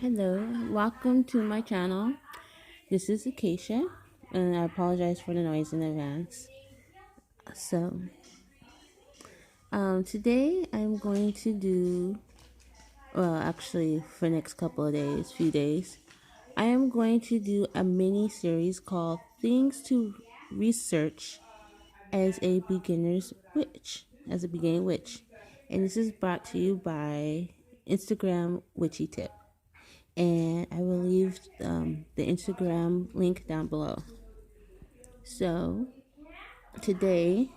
Hello, welcome to my channel. This is Acacia, and I apologize for the noise in advance. So, today I'm going to do, well, actually, for the next few days, I am going to do a mini series called Things to Research as a Beginning Witch. And this is brought to you by Instagram Witchy Tip. And I will leave the Instagram link down below. So today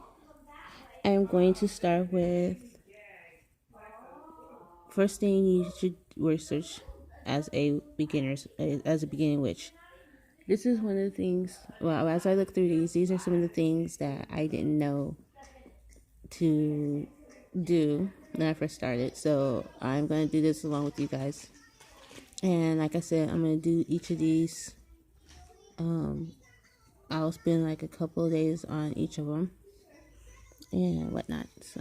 I'm going to start with first thing you should research as a beginning witch. This is one of the things, well, as I look through these are some of the things that I didn't know to do when I first started. So I'm going to do this along with you guys. And like I said, I'm going to do each of these. I'll spend like a couple of days on each of them and whatnot. So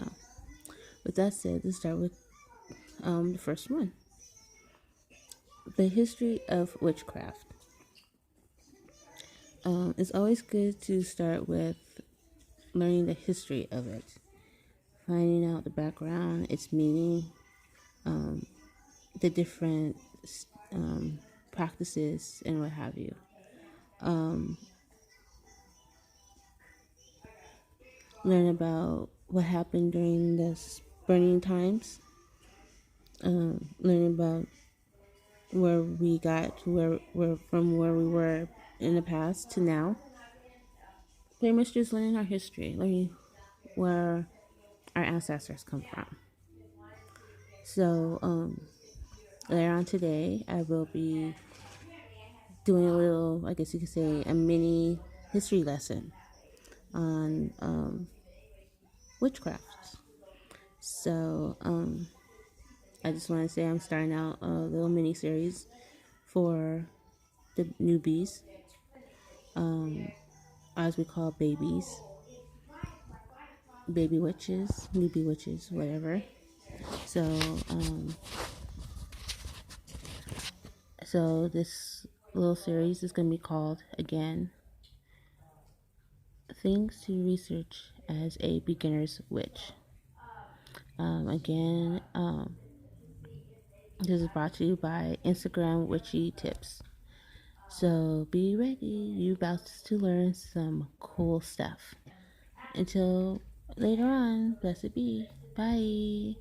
with that said, let's start with the first one. The history of witchcraft. It's always good to start with learning the history of it, finding out the background, its meaning, the different practices, and what have you. Learn about what happened during the burning times. Learn about where we got to from where we were in the past to now. Pretty much just learning our history, learning where our ancestors come from. So later on today, I will be doing a little, I guess you could say, a mini history lesson on witchcraft. So I just want to say I'm starting out a little mini series for the newbies, as we call babies, baby witches, newbie witches, whatever. So this little series is going to be called, again, Things to Research as a Beginner's Witch. This is brought to you by Instagram Witchy Tips. So be ready, you're about to learn some cool stuff. Until later on, blessed be. Bye.